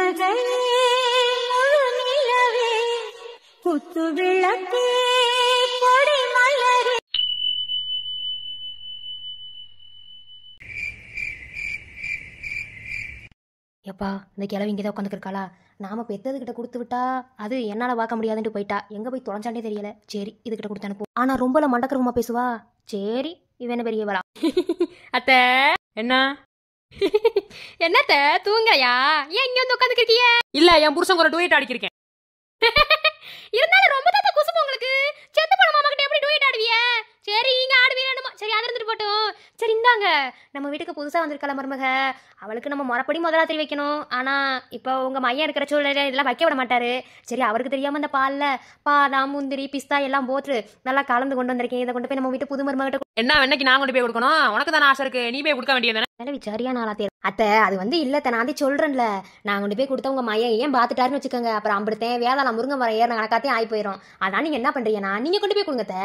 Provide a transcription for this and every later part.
புன்னகை முழுநிலவே குத்து விளக்கே பொடி மலரே. எப்பா இந்த கிழவி இங்கே தான் உட்காந்துருக்காளா? நாம பெத்ததுக்கிட்ட கொடுத்து விட்டா அது என்னால் பார்க்க முடியாதுன்ட்டு போயிட்டா. எங்கே போய் தொலைஞ்சாண்டே தெரியல. சரி இதுக்கிட்ட கொடுத்து அனுப்போம். ஆனால் ரொம்பல மண்டக்கரமா பேசுவா. சரி இவ என்ன பெரியவளா? அத்தை என்ன என்னத்த தூங்கலையா? ஏன் இங்க வந்து உட்காந்துருக்கீங்க? இல்ல என் புருஷன் ஒரு டூயட் அடிக்கிறேன். இருந்தாலும் ரொம்ப தான் குசுப்பு உங்களுக்கு. செத்து போன மாமா கிட்ட எப்படி டூயட் ஆடுவிய? சரி நீங்க ஆடுவீங்க. சரி அது இருந்துட்டு போட்டும். சரி இந்தாங்க, நம்ம வீட்டுக்கு புதுசாக வந்திருக்கல மருமக, அவளுக்கு நம்ம முறைப்படி முதலாத்திரி வைக்கணும். ஆனால் இப்போ உங்கள் மையம் இருக்கிற சூழ்நிலை இதெல்லாம் வைக்க விட மாட்டாரு. சரி அவருக்கு தெரியாமல் இந்த பாலில் பாதாம் முந்திரி பிஸ்தா எல்லாம் போட்டு நல்லா கலந்து கொண்டு வந்திருக்கேன். இதை கொண்டு போய் நம்ம வீட்டு புது மருமகிட்ட என்ன வெண்ணைக்கு நான் கொண்டு போய் கொடுக்கணும்? உனக்கு தானே ஆசை இருக்கு, நீ போய் கொடுக்க வேண்டியது. சரியான ஆளா தேர் அத்தை. அது வந்து இல்லத்த, நான் சொல்றேன்ல, நான் கொண்டு போய் கொடுத்த உங்க மையம் ஏன் பாத்துட்டாருன்னு வச்சுக்கோங்க, அப்புறம் அம்பிடுத்தேன் வேதாளம் முருங்க வர ஏற கணக்காத்தையும் ஆகி போயிடும். அதான் நீங்க என்ன பண்றீங்கன்னா நீங்க கொண்டு போய் கொடுங்க.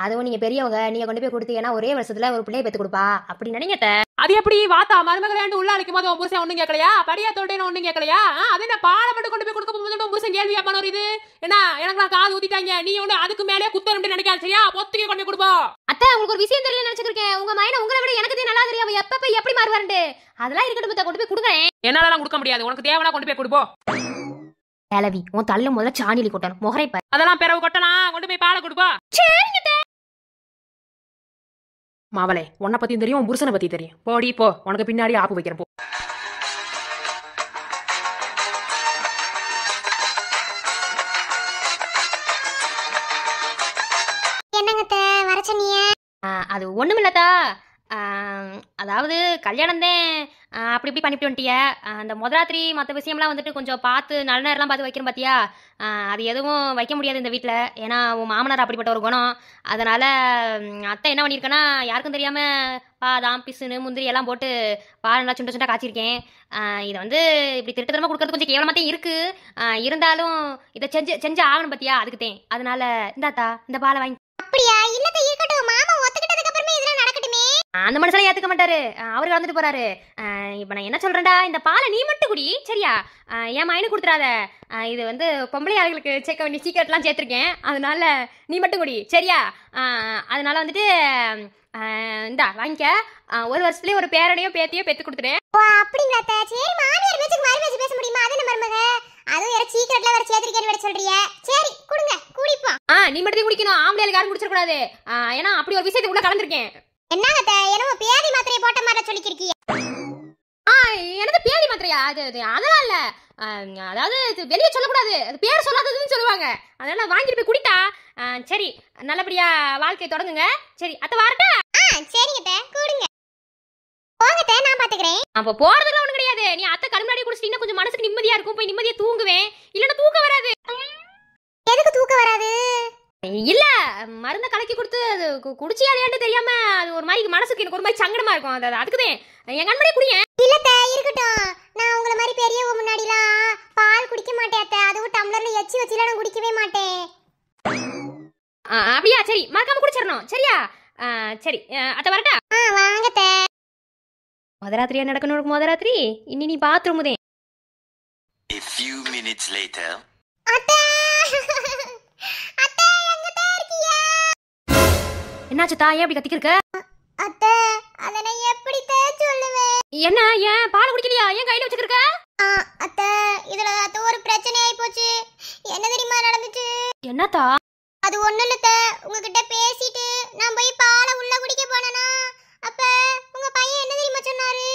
அதுவும் நீங்க பெரியவங்க, நீங்க கொண்டு போய் கொடுத்தீங்கன்னா ஒரே வருஷத்துல ஒரு பிள்ளைய பெத்து கொடுப்பா அப்படின்னு நினைங்க. அது எப்படி வாத்தா மருமகளாண்டு உள்ள அழைக்கும் போது உன் புருஷன் ஒண்ணும் கேட்கலையா? படியா தோட்டேன்னு ஒண்ணும் கேட்கலையா? அது என்ன பாலை மட்டும் கொண்டு போய் கொடுக்க போது புருஷன் கேள்வியா பண்ண இது என்ன? எனக்கு நான் காது ஊத்திட்டாங்க, நீ ஒண்ணு அதுக்கு மேலே குத்தரும் நினைக்காது. சரியா பொத்துக்கே கொண்டு போய் கொடுப்போம். அத்தை உங்களுக்கு ஒரு விஷயம் தெரியல நினைச்சிருக்கேன். உங்க மையம் உங்களை விட எனக்கு நல்லா தெரியும். அவ எப்ப போய் எப்படி மாறுவாருண்டு அதெல்லாம் இருக்கட்டும். கொண்டு போய் கொடுக்குறேன். என்னால கொடுக்க முடியாது, உனக்கு தேவைனா கொண்டு போய் கொடுப்போம். கிளவி உன் தள்ளு முதல்ல சாணிலி கொட்டணும், முகரை பாரு. அதெல்லாம் பிறகு கொட்டலாம், கொண்டு போய் பாலை கொடுப்பா. மாவளே உன்னை பத்தியும் தெரியும், உன் புருஷனை பத்தி தெரியும். போடி போ, உனக்கு பின்னாடி ஆப்பு வைக்கிறேன் போ. என்னங்கத்த வர சொன்னீங்க? அது ஒண்ணுமில்லதா, அதாவது கல்யாணம் தான் அப்படி இப்படி பண்ணிட்டு வந்துட்டிய. அந்த முதராத்திரி மற்ற விஷயம்லாம் வந்துட்டு கொஞ்சம் பார்த்து நல்ல நேரம்லாம் பார்த்து வைக்கணும் பார்த்தியா. அது எதுவும் வைக்க முடியாது இந்த வீட்டில், ஏன்னா உன் மாமனார் அப்படிப்பட்ட ஒரு குணம். அதனால் அத்தை என்ன பண்ணியிருக்கேன்னா யாருக்கும் தெரியாமல் பாதாம் பிசுன்னு முந்திரி எல்லாம் போட்டு பால் நல்லா சுண்ட சுண்டா காய்ச்சிருக்கேன். இதை வந்து இப்படி திருட்டுத்தனமாக கொடுக்கறது கொஞ்சம் கேவலமாகத்தான் இருக்குது. இருந்தாலும் இதை செஞ்சு ஆகணும் பார்த்தியா, அதுக்குத்தேன். அதனால இந்தாத்தா இந்த பாலை வாங்கி. அப்படியா? இல்லத்த இருக்கட்டும், மாமா ஒத்துக்கிட்டதுக்கு அப்புறமே இதெல்லாம் நடக்கட்டுமே. அந்த மனுஷனை ஏத்துக்க மாட்டாரு, அவரு கலந்துட்டு போறாரு. இப்ப நான் என்ன சொல்றேன்டா, இந்த பாலை நீ மட்டும் குடி சரியா, என் மயனு கொடுத்துறாத. இது வந்து பொம்பளை ஆளுகளுக்கு சேர்க்க வேண்டிய சீக்கிரட்லாம் சேர்த்திருக்கேன், அதனால நீ மட்டும் குடி சரியா. அதனால வந்துட்டு இந்தா வாங்கிக்க. ஒரு வருஷத்துலயே ஒரு பேரனையோ பேத்தியோ பெத்து கொடுத்துட்டேன். அப்படிங்களா? சரி மாமியார் பேச்சுக்கு மாறி பேச்சு பேச முடியுமா? அது என்ன மருமக, அதுவும் வேற சீக்கிரட்ல வேற சேர்த்திருக்கேன்னு வேற சொல்றிய. சரி கொடுங்க குடிப்போம். நீ மட்டும் குடிக்கணும், ஆம்பளையாளுக்கு யாரும் குடிச்சிட கூடாது. ஏன்னா அப்படி ஒரு விஷயத்தை உள்ள கலந்துருக்கேன். என்னங்க என்னமோ பேதி மாத்திரையை போட்ட மாதிரி சொல்லிக்கிருக்கீங்க. எனக்கு பேதி மாத்திரையா? அது அதெல்லாம் இல்ல, அதாவது வெளியே சொல்லக்கூடாது, அது பேர் சொல்லாததுன்னு சொல்லுவாங்க. அதனால வாங்கிட்டு போய் குடித்தா சரி நல்லபடியா வாழ்க்கையை தொடங்குங்க. சரி அத்தை வரட்டா? சரிங்க கூடுங்க, போங்கட்ட நான் பாத்துக்கிறேன். அப்ப போறதுல ஒண்ணு கிடையாது. நீ அத்தை கண்முன்னாடி குடிச்சிட்டீங்கன்னா கொஞ்சம் மனசுக்கு நிம்மதியா இருக்கும், போய் நிம்மதியா தூங்குவேன். இல்லன்னா தூக்கம் வராது. எதுக்கு தூக்கம் வராது? இல்ல மருந்த கலக்கி கொடுத்து அது குடிச்சியாலேன்னு தெரியாம அது ஒரு மாதிரி மனசுக்கு எனக்கு ஒரு மாதிரி சங்கடமா இருக்கும். அதுக்குதான் என் கண்மணி குடியேன். இல்லத்த இருக்கட்டும், நான் உங்களை மாதிரி பெரியவங்க முன்னாடிலாம் பால் குடிக்க மாட்டேன் அத்தை. அதுவும் டம்ளர்ல எச்சி வச்சுலாம் நான் குடிக்கவே மாட்டேன். அப்படியா? சரி மறக்காம குடிச்சிடணும் சரியா. சரி அத்தை வரட்டா? வாங்கத்த. முதராத்திரியா நடக்கணும். முதராத்திரி இனி நீ பாத்ரூம் தான். A few minutes later. அத்தை அத்தை எங்கதே இருக்கீங்க? என்னாச்சு தாயே அப்படி கத்திக்கிருக்க? அத்தை அத நான் எப்படி சொல்லுவேன்? என்ன ஏன் பால் குடிக்கலையா? ஏன் கையில வச்சிருக்க? அத்தை இதுல அத்தை ஒரு பிரச்சனை ஆயி போச்சு. என்ன தெரியுமா நடந்துச்சு? என்னத்தா? அது ஒண்ணு இல்லத்த, உங்ககிட்ட பேசிட்டு நான் போய் பாலை உள்ள குடிக்க போனேனா, அப்ப உங்க பையன் என்ன தெரியுமா சொன்னாரு,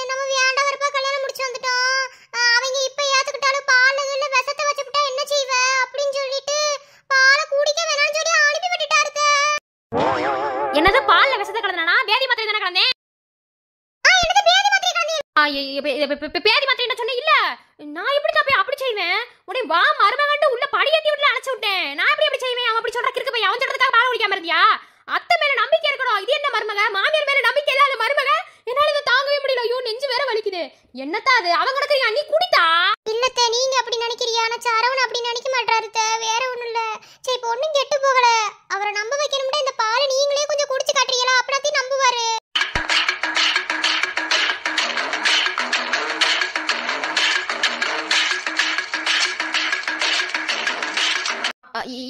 நம்ம வேண்டாம் வரப்பா கல்யாணம் முடிச்சு வந்துட்டோம், அவங்க இப்ப ஏத்துக்கிட்டாலும் பால்ல விஷத்தை வச்சுட்டா என்ன செய்வ அப்படின்னு சொல்லிட்டு பாலை குடிக்க வேணாம்னு சொல்லி அனுப்பி விட்டுட்டாரு. என்னது பால்ல விஷத்தை கலந்தனா? பேதி மாத்திரை தான கலந்தேன். என்னது பேதி மாத்திரை கலந்தீங்க? பேதி மாத்திரை என்ன சொன்னே? இல்ல நான் எப்படி போய் அப்படி செய்வேன்? உடனே வா மருமகன்ட்டு உள்ள படியேத்தி விட்டுல அழைச்சு விட்டேன். நான் எப்படி செய்வேன்? அவன் அப்படி சொல்ற கிறுக்கு போய் அவன் சொல்றதுக்காக பால் குடிக்காம இருந்தியா? அத்தை மேல நம்பிக்கை இருக்கணும். இது என்ன மருமக? மாமியார் மேல நம்பிக்கை இல்லாத மருமக. என்னால இதை தாங்கவே முடியல. ஐயோ நெஞ்சு வேற வலிக்குது. என்னத்தா அது? அவன் கிடக்குறியா? நீ குடித்தா? இல்லத்த நீங்க அப்படி நினைக்கிறியா? ஆனா சரவணன் அப்படி நினைக்க மாட்டாரு. வேற ஒண்ணும் இல்ல. சரி பொண்ணும் கெட்டு போகல, அவரை நம்ப வைக்கணும்னா இந்த பாலை நீங்களே கொஞ்சம் குடிச்சு காட்டுறீங்களா? அப்படியே நம்புவாரு.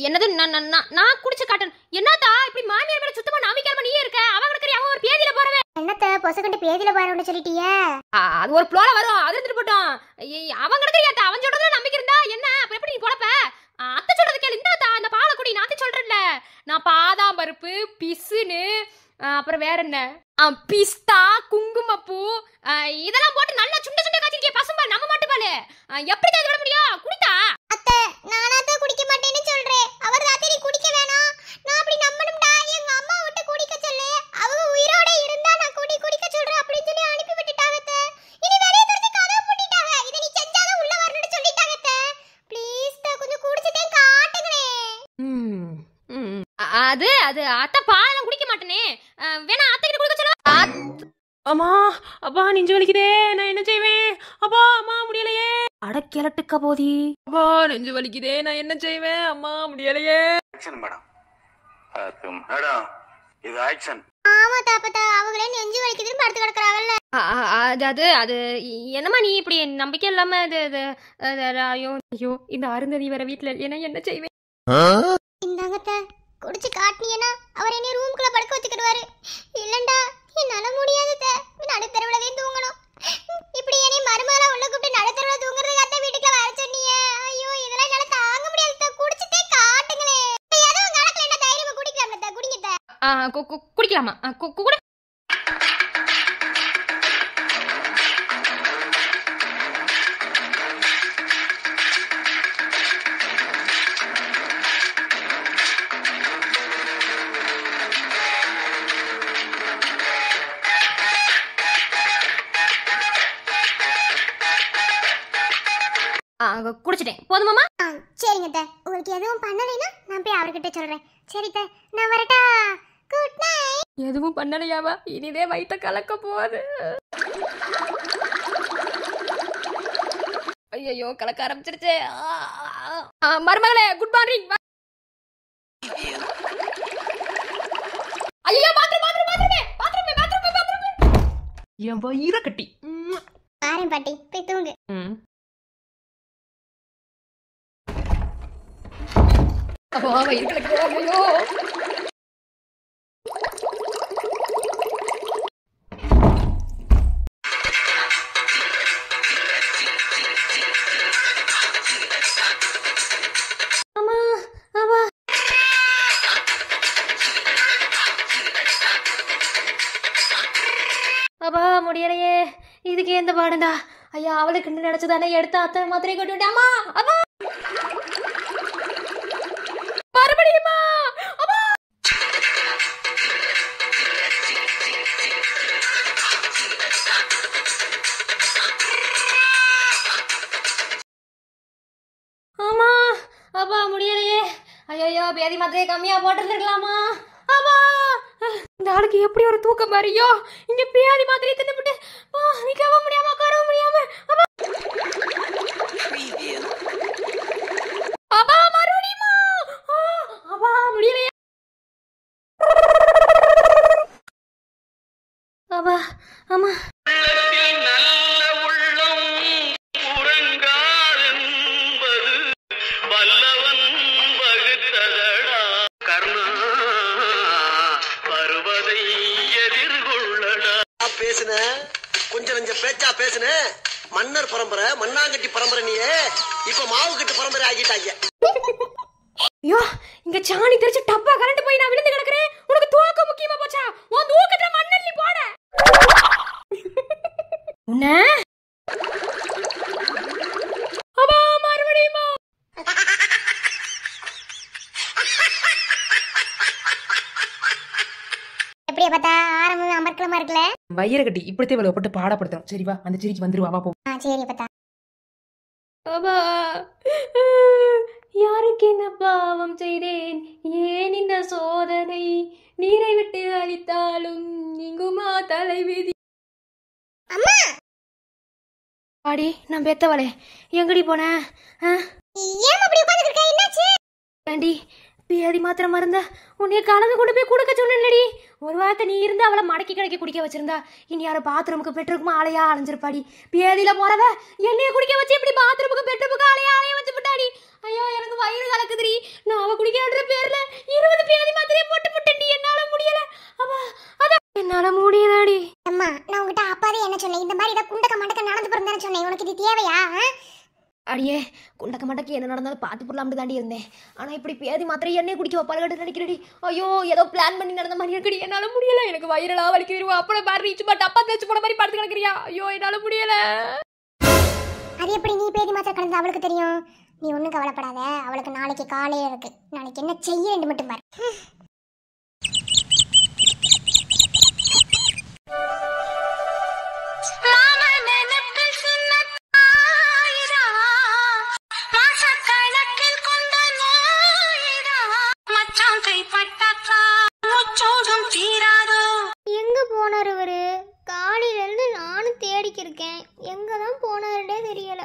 என்னது நான் குடிச்சு காட்டன் என்னத்தா இப்படி மாமியார் மேல சுத்தமா நம்பிக்கையாம நீயே இருக்க அவன் கிடக்குற அவன் ஒரு பேதியில போறவே என்னத்த பொசக்கண்டு பேதியில போறவன்னு சொல்லிட்டியே அது ஒரு ப்ளோல வரும் அது எடுத்துட்டு போட்டோம் அவன் கிடக்குறியாத்தா அவன் சொல்றதுல நம்பிக்கை இருந்தா என்ன அப்புறம் எப்படி நீ பொழப்ப அத்தை சொல்றது கேளு இந்தாத்தா அந்த பாலை குடி நான் அத்தை சொல்றேன்ல நான் பாதாம் பருப்பு பிசுன்னு அப்புறம் வேற என்ன பிஸ்தா குங்குமப்பூ இதெல்லாம் போட்டு நல்லா சுண்ட சுண்ட காய்ச்சிருக்கே பசும்பால் நம்ம மாட்டு பால் எப்படி தான் விட முடியும் குடித்தா அத்தை நானாத்த குடிக்க மாட்டேன்னு சொல்றேன் அவர் ராத்திரி குடிக்க வேணாம் நான் அப்படி நம்பணும்டா எங்க அம்மா விட்டு குடிக்க சொல்லு அவங்க உயிரோட இருந்தா நான் குடிக்க சொல்றேன் அப்படின்னு சொல்லி அனுப்பி விட்டுட்டாங்க அத்தை இனி வெளிய துரத்தி கதவு பூட்டிட்டாங்க இத நீ செஞ்சாதான் உள்ள வரணும்னு சொல்லிட்டாங்க அத்தை ப்ளீஸ் த கொஞ்சம் குடிச்சிட்டே காட்டுங்களே அது அது அத்தை பால் குடிக்க மாட்டேனே வேணா அத்தை கிட்ட குடிக்க சொல்ல அம்மா அப்பா நெஞ்சு வலிக்குதே நான் என்ன செய்வேன் அப்பா அம்மா முடியலையே அட கிளட்டுக்க போதி அப்பா நெஞ்சு வலிக்குதே நான் என்ன செய்வேன் அம்மா முடியலையே ஆக்ஷன் மேடம் இது ஆக்ஷன் ஆமா தாப்பதா அவங்களே நெஞ்சு வலிக்குதுன்னு படுத்து கிடக்குறாங்கல்ல அது அது என்னம்மா நீ இப்படி நம்பிக்கை இல்லாம ஐயோ ஐயோ இந்த அருந்ததி வர வீட்டுல இல்லையா என்ன செய்வேன் இந்தாங்கத்த குடிச்சு காட்டினீங்கன்னா அவர் என்ன ரூம்குள்ள படுக்க வச்சுக்கிடுவாரு இல்லண்டா என்னால முடியாது நடுத்தரவுலவே தூங்கணும் இப்படி என்னை மருமகளா உள்ள கூப்பிட்டு நடுத்தரவுல தூங்குறதுக்கு அத்தை வீட்டுக்குள்ள வர சொன்னீங்க ஐயோ இதெல்லாம் என்னால தாங்க முடியாது குடிச்சிட்டே காட்டுங்களே ஏதோ நடக்கல என்ன தைரியமா குடிக்கலாம்ல குடிங்கத்த குடிக்கலாமா கூட குடிச்சிட்டேன் போதுமாமா சரிங்க அத்தை உங்களுக்கு எதுவும் பண்ணலைன்னா நான் போய் அவர்கிட்ட சொல்றேன் சரி அத்தை நான் வரட்டா குட் நைட் எதுவும் பண்ணலையாவா இனிதே வயித்த கலக்க போகுது ஐயோ கலக்க ஆரம்பிச்சிருச்சு மருமகளே குட் மார்னிங் ஐயோ பாத்ரூம் என் வயிற கட்டி பாரேன் பாட்டி போய் தூங்கு வயிறு கலக்குது ஐயோ அப்பா முடியலையே இதுக்கு எந்த பாடுண்டா ஐயா அவளுக்கு நினைச்சதானே எடுத்து அத்தனை மாத்திரை கொண்டு விட்டாமா அப்பா மறுபடியுமா அப்பா ஆமா அப்பா முடியலையே ஐயோ பேதி மாத்திரையை கம்மியா போட்டுருந்துருக்கலாமா அப்பா இந்த ஆளுக்கு எப்படி ஒரு தூக்கம் பாரியோ இங்க பேதி மாத்திரையை தின்னுபிட்டு நிக்கவும் முடியாம உட்காரவும் முடியாம அப்பா மறுபடியுமா அப்பா முடியலையே அப்பா ஆமா கொஞ்சம் பேச்சா பேசுன மன்னர் பரம்பரை மண்ணாங்கட்டி பரம்பரை நீயே இப்ப மாவு கட்டு பரம்பரை ஆகிட்டாங்க ஐயோ இங்க சாணி தெரிச்சு டப்பா கரண்ட் போய் நான் விழுந்து கிடக்குறேன் உனக்கு தூக்கம் முக்கியமா போச்சா உன் தூக்கத்துல மண்ணள்ளி போட உன்ன அப்பா மறுபடியுமா எப்படியா பார்த்தா ஆரம்பம் அமர்க்கலமா இருக்குல்ல வயிற கட்டி இப்படித்தே இவளை போட்டு பாடப்படுத்தும் சரிவா அந்த சிரிக்கு வந்துருவா வா போ சரி பார்த்தா அப்பா யாருக்கு என்ன பாவம் செய்தேன் ஏன் இந்த சோதனை நீரை விட்டு அழித்தாலும் நீங்குமா தலைவிதி அம்மா ஆடி நான் பெத்தவளே எங்கடி போன ஏன் அப்படி உட்கார்ந்திருக்க என்னாச்சு ஆண்டி பேதி மாத்திரம் மருந்த உன்னைய கலந்து கொண்டு போய் கொடுக்க சொன்னடி. ஒரு வாரத்தை நீ இருந்து அவளை மடக்கி கிடக்கி குடிக்க வச்சிருந்தா இனி யாரும் பாத்ரூமுக்கு பெட்ரூமுக்கு ஆளையா அலைஞ்சிருப்பாடி. பேதியில போறவ என்னைய குடிக்க வச்சு இப்படி பாத்ரூமுக்கு பெட்ரூமுக்கு ஆளைய வச்சு விட்டாடி. ஐயோ எனக்கு வயிறு கலக்குதுடி. நான் அவ குடிக்கிற பேர்ல 20 பேதி மாத்திரையை போட்டு விட்டேன்டி. என்னால முடியல. அவ அதான் என்னால முடியலடி. அம்மா நான் உங்ககிட்ட அப்பாவே என்ன சொன்னேன், இந்த மாதிரி ஏதாவது குண்டக்க மண்டக்க நடந்து பிறந்தானே சொன்னேன். உனக்கு இது தேவையா? அடியே குண்டக்க மண்டக்கு என்ன நடந்தாலும் பார்த்து போடலாம்னு தாண்டி இருந்தேன். ஆனால் இப்படி பேதி மாத்திரை எண்ணெய் குடிக்க வைப்பாளுகிட்ட நினைக்கிறடி. ஐயோ ஏதோ பிளான் பண்ணி நடந்த மாதிரி இருக்கடி. என்னால் முடியல. எனக்கு வயிறெல்லாம் வலிக்குது. அப்புறம் பாரு ரீச் பட் அப்பா தேய்ச்சி போன மாதிரி படுத்து கிடக்குறியா. ஐயோ என்னால் முடியல. அது எப்படி நீ பேதி மாத்திரை கலந்து அவளுக்கு தெரியும்? நீ ஒன்றும் கவலைப்படாத. அவளுக்கு நாளைக்கு காலையில் இருக்கு. நாளைக்கு என்ன செய்ய ரெண்டு மட்டும் பாரு. எங்க போனாரு இவரு? காலையில இருந்து நானும் தேடிக்கிருக்கேன். எங்க தான் போனாருன்னே தெரியல.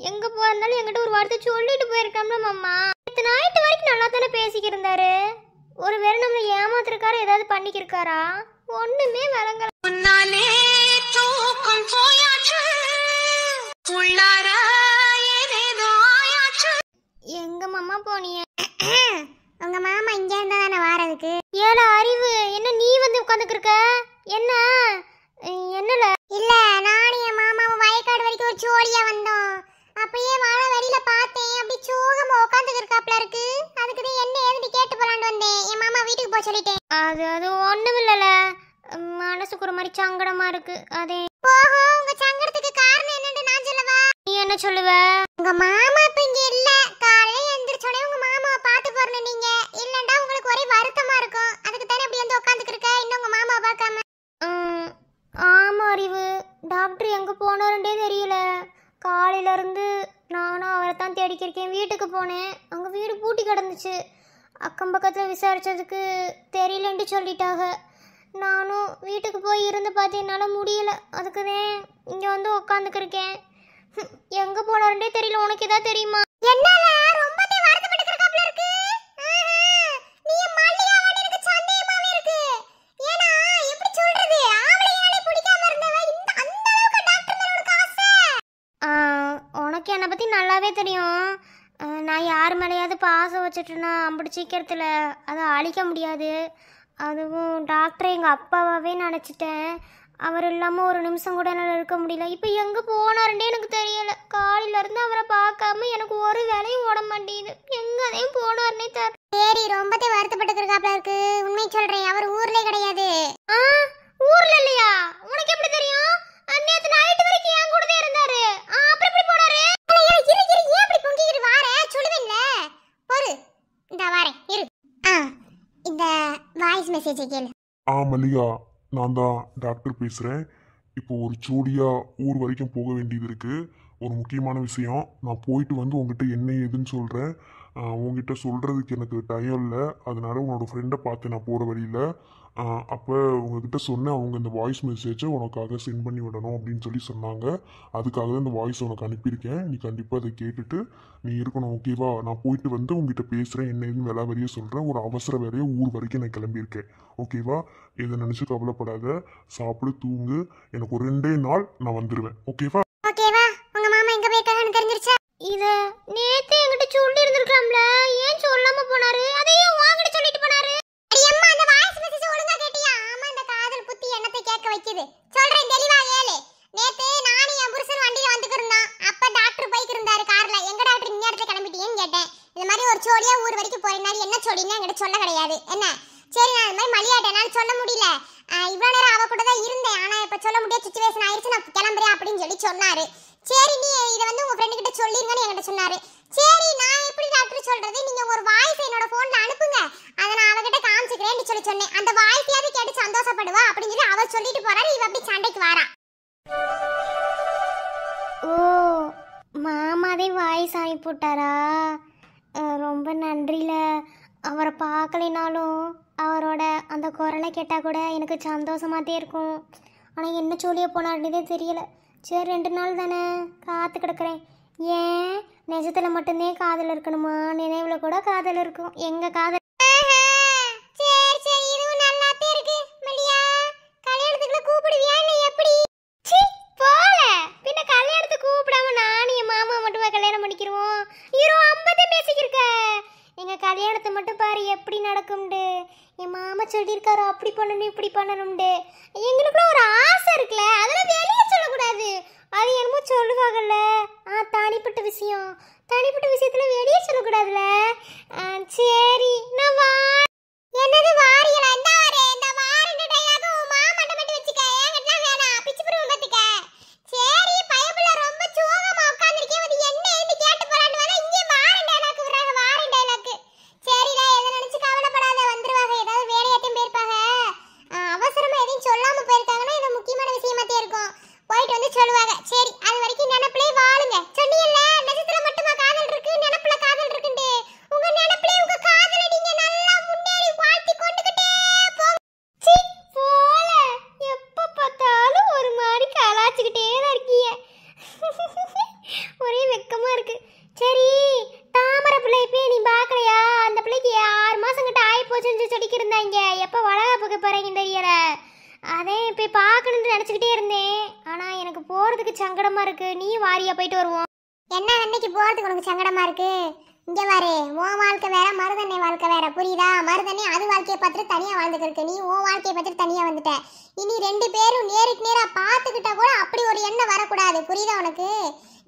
எங்க போயிருந்தாலும் என்கிட்ட ஒரு வார்த்தை சொல்லிட்டு போயிருக்காம்ல மாமா. நேற்று நைட்டு வரைக்கும் நல்லா தானே பேசிக்கிருந்தாரு. ஒரு வேளை நம்மளை ஏமாத்திருக்காரு, ஏதாவது பண்ணிக்கிருக்காரா? ஒண்ணுமே விளங்கல. எங்க மாமா போனீங்க? உங்க மாமா இங்க இருந்தா தானே வாரதுக்கு. ஏல அறிவு என்ன நீ வந்து உட்காந்துக்கிருக்க? என்ன என்னல? இல்ல நானும் என் மாமாவும் வயக்காடு வரைக்கும் ஒரு ஜோடியா வந்தோம். அப்பயே வாழ வழியில பார்த்தேன். அப்படி சோகமா உட்காந்துக்கிருக்காப்ல இருக்கு. அதுக்குதான் என்ன ஏதுன்னு கேட்டு போலான்னு வந்தேன். என் மாமா வீட்டுக்கு போக சொல்லிட்டேன். அது ஒண்ணும் இல்லல, மனசுக்கு ஒரு மாதிரி சங்கடமா இருக்கு. அதே போஹோ. உங்க சங்கடத்துக்கு காரணம் என்னன்னு நான் சொல்லவா? நீ என்ன சொல்லுவ? உங்க மாமா இப்ப இங்க இல்ல. காலையில எந்திரிச்சோனே உங்க மாமாவை பார்த்து போறணும் நீங்க. இல்லண்டா உங்களுக்கு ஒரே வருத்தமா இருக்கும். அதுக்கு தானே அப்படி வந்து உட்காந்துக்கிருக்க இன்னும் உங்க மாமாவை பார்க்காம. ஆமா அறிவு. டாக்டர் எங்க போனாருன்னே தெரியல. காலையில இருந்து நானும் அவரை தான் தேடிக்கிருக்கேன். வீட்டுக்கு போனேன். அங்க வீடு பூட்டி கிடந்துச்சு. அக்கம் பக்கத்தில் விசாரிச்சதுக்கு தெரியலன்ட்டு சொல்லிட்டாங்க. நானும் வீட்டுக்கு போய் இருந்து பார்த்து என்னால் முடியல. அதுக்குதான் இங்கே வந்து உட்காந்துக்கிருக்கேன். எங்கே போனாருன்னே தெரியல. உனக்கு ஏதாவது தெரியுமா? என்னால ரொம்ப வருத்தப்பட்டுக்கிருக்காப்ல இருக்கு. நீ மல்லிகாவன் எனக்கு சந்தேகமாவே இருக்கு. ஏன்னா எப்படி சொல்றது, ஆவளையாலே பிடிக்காம இருந்தவ இந்த அந்த அளவுக்கு டாக்டர் மேல உனக்கு ஆசை. உனக்கு என்னை பற்றி நல்லாவே தெரியும். நான் யார் மேலேயாவது பாசம் வச்சுட்டேன்னா அப்படி சீக்கிரத்தில் அதை அழிக்க முடியாது. அதுவும் டாக்டரை எங்கள் அப்பாவாகவே நினச்சிட்டேன். அவர் இல்லாமல் ஒரு நிமிஷம் கூட என்னால் இருக்க முடியல. இப்போ எங்கே போனாருன்னே எனக்கு தெரியல. காலையிலேருந்து அவரை பார்க்காம எனக்கு ஒரு வேலையும் ஓட மாட்டேங்குது. எங்கேயும் போனாருன்னே தெரியல. சரி ரொம்பவே வருத்தப்பட்டுருக்காப்ல இருக்கு. உண்மை சொல்கிறேன், அவர் ஊர்லேயே கிடையாது. ஊரில் இல்லையா? உனக்கு எப்படி தெரியும்? நேற்று நைட்டு வரைக்கும் என் கூடவே இருந்தாரு. அப்புறம் எப்படி போனாரு? ஏன் அப்படி பொங்கிக்கிட்டு வார? சொல்லுவேன்ல ஒரு இந்த வாரேன் இரு. இந்த வாய்ஸ் மெசேஜ் கேளு. மல்லிகா, நான் தான் டாக்டர் பேசுகிறேன். இப்போ ஒரு ஜோடியாக ஊர் வரைக்கும் போக வேண்டியது இருக்குது. ஒரு முக்கியமான விஷயம். நான் போயிட்டு வந்து உங்ககிட்ட என்ன ஏதுன்னு சொல்கிறேன். உங்ககிட்ட சொல்கிறதுக்கு எனக்கு டைம் இல்லை. அதனால உன்னோட ஃப்ரெண்டை பார்த்து நான் போகிற வழியில் அப்போ உங்ககிட்ட சொன்னேன். அவங்க இந்த வாய்ஸ் மெசேஜை உனக்காக சென்ட் பண்ணி விடணும் அப்படின்னு சொல்லி சொன்னாங்க. அதுக்காக தான் இந்த வாய்ஸ் உனக்கு அனுப்பியிருக்கேன். நீ கண்டிப்பாக அதை கேட்டுட்டு நீ இருக்கணும், ஓகேவா? நான் போயிட்டு வந்து உங்ககிட்ட பேசுகிறேன். என்ன ஏதுன்னு வேலை வரைய சொல்கிறேன். ஒரு அவசர வேலையை ஊர் வரைக்கும் நான் கிளம்பியிருக்கேன், ஓகேவா? இதை நினச்சி கவலைப்படாத. சாப்பிடு, தூங்கு. எனக்கு ஒரு 2 நாள் நான் வந்துடுவேன், ஓகேவா? ஓகேவா? உங்க மாமா எங்க போயிருக்காங்கன்னு தெரிஞ்சிருச்சா? இத நேத்து என்கிட்ட சொல்லி இருந்திருக்கலாம்ல. ஏன் சொல்லாம போனாரு? அதையும் உன்கிட்ட சொல்லிட்டு போனாரு. அம்மா அந்த வாய்ஸ் மெசேஜ் ஒழுங்கா கேட்டியா? ஆமா இந்த காதல் புத்தி என்னத்தை கேட்க வைக்குது. சொல்றேன் தெளிவா கேளு. நேத்து நானும் என் புருஷன் வண்டியில வந்துக்கிருந்தோம். அப்ப டாக்டர் போய்க்கு இருந்தாரு கார்ல. எங்க டாக்டர் இந்த இடத்துல கிளம்பிட்டீங்கன்னு கேட்டேன். இந்த மாதிரி ஒரு ஜோடியா ஊர் வரைக்கும் போறேனாரு. என்ன ஜோடின்னு என்கிட்ட சொல்ல கிடையாது. என்ன சரி நான் இந்த மாதிரி மல்லியாட்ட என்னால சொல்ல முடியல. இவ்வளவு நேரம் அவ கூட தான் இருந்தேன். ஆனா இப்ப சொல்ல முடியாத சிச்சுவேஷன் ஆயிருச்சு. நான் கிளம்புறேன் அப்படின்னு சொல்லி சொன்னாரு. சரி நீ இதை வந்து உங்க ஃப்ரெண்டு கிட்ட சொல்லிருங்கன்னு என்கிட்ட சொன்னாரு. சரி நான் எப்படி டாக்டர் சொல்றது, நீங்க ஒரு வாய்ஸ் என்னோட போன்ல அனுப்புங்க, அதை நான் அவகிட்ட காமிச்சுக்கிறேன்னு சொல்லி சொன்னேன். அந்த வாய்ஸையாவது கேட்டு சந்தோஷப்படுவா அப்படின்னு சொல்லி அவர் சொல்லிட்டு போறாரு. இவ அப்படி சண்டைக்கு வாரா. ஓ மாமாவே வாய்ஸ் அனுப்பிவிட்டாரா? ரொம்ப நன்றில. அவரை பார்க்கலினாலும் அவரோட அந்த குரலை கேட்டால் கூட எனக்கு சந்தோஷமாகத்தே இருக்கும். ஆனால் என்ன சொல்லியே போனாருன்னதே தெரியல. சரி 2 நாள் தானே காத்து கிடக்குறேன். ஏன் நிஜத்துல மட்டும்தான் காதல் இருக்கணுமா? நினைவுல கூட காதல் இருக்கும். எங்க காதல்? சரி சரி, இதுவும் நல்லாத்தே இருக்கு. மல்லியா, கல்யாணத்துக்குள்ள கூப்பிடுவியா இல்ல எப்படி? சி போல, பின்ன கல்யாணத்துக்கு கூப்பிடாம நானும் என் மாமா மட்டும் கல்யாணம் பண்ணிக்கிறோம். ஹீரோ 50 பேசிக்கிருக்க. எங்க கல்யாணத்தை மட்டும் பாரு எப்படி நடக்கும்ண்டு. என் மாமா சொல்லியிருக்காரு அப்படி பண்ணணும் இப்படி பண்ணணும்ண்டு. எங்களுக்குள்ள ஒரு ஆசை இருக்குல்ல, அதெல்லாம் வெளியே சொல்லக்கூடாது. அது என்னமோ சொல்லுவாங்கல்ல, தனிப்பட்ட விஷயம், தனிப்பட்ட விஷயத்துல வெளியே சொல்லக்கூடாதுல்ல. சரி நான் வா. என்னது வாரியலா? இந்த வாரே இந்த வாரேன்ற டைலாக் உன் மாமாட்ட மட்டும் வச்சுக்க. ஏங்கட்டலாம் வேணாம், பிச்சு புடுங்க பாத்துக்க. சரி பயப்புல ரொம்ப சோகமா உட்கார்ந்திருக்கே, வந்து என்ன ஏன்னு கேட்டு போறான்னு வேணா இங்கே வாரேன் டைலாக் விடுறாங்க. வாரேன் டைலாக். சரிடா, எதை நினைச்சு கவலைப்படாத, வந்துருவாங்க. ஏதாவது வேலையாட்டும் போயிருப்பாங்க. அவசரமா எதையும் சொல்லாம போயிருக்காங்கன்னா இது முக்கியமான விஷயமாத்தே இருக்கும். போயிட்டு வந்து சொல்லுவாங்க. சரி அது வரைக்கும் நினைப்பிலே வாழுங்க. சொன்னீங்கல்ல நிஜத்துல மட்டுமா காதல் இருக்கு, நினைப்புல காதல் இருக்குன்னு. உங்க நினைப்பிலே உங்க காதலை நீங்க நல்லா முன்னேறி வாழ்த்தி கொண்டுகிட்டே போங்க. சி போல, எப்ப பார்த்தாலும் ஒரு மாதிரி கலாச்சிக்கிட்டே தான் இருக்கீங்க. ஒரே வெக்கமா இருக்கு. சரி தாமரை பிள்ளை போய் நீ பார்க்கலையா? அந்த பிள்ளைக்கு 6 மாசம் கிட்ட ஆகி போச்சுன்னு சொல்லிக்கிட்டு இருந்தாங்க. எப்போ வளகாப்புக்கு போறீங்கன்னு தெரியல. அதே போய் பார்க்கணும்னு நினச்சிக்கிட்டே இருந்தேன். ஆனால் எனக்கு போகிறதுக்கு சங்கடமாக இருக்கு. நீ வாரியா போயிட்டு வருவோம். என்ன அன்னைக்கு போகிறதுக்கு உனக்கு சங்கடமாக இருக்கு? இங்கே வாரு, உன் வாழ்க்கை வேற மருதண்ணை வாழ்க்கை வேற, புரியுதா? மருதண்ணை அது வாழ்க்கையை பார்த்துட்டு தனியாக வாழ்ந்துட்டு இருக்கு. நீ உன் வாழ்க்கையை பார்த்துட்டு தனியாக வந்துட்ட. இனி 2 பேரும் நேருக்கு நேராக பார்த்துக்கிட்டா கூட அப்படி ஒரு எண்ணம் வரக்கூடாது, புரியுதா உனக்கு?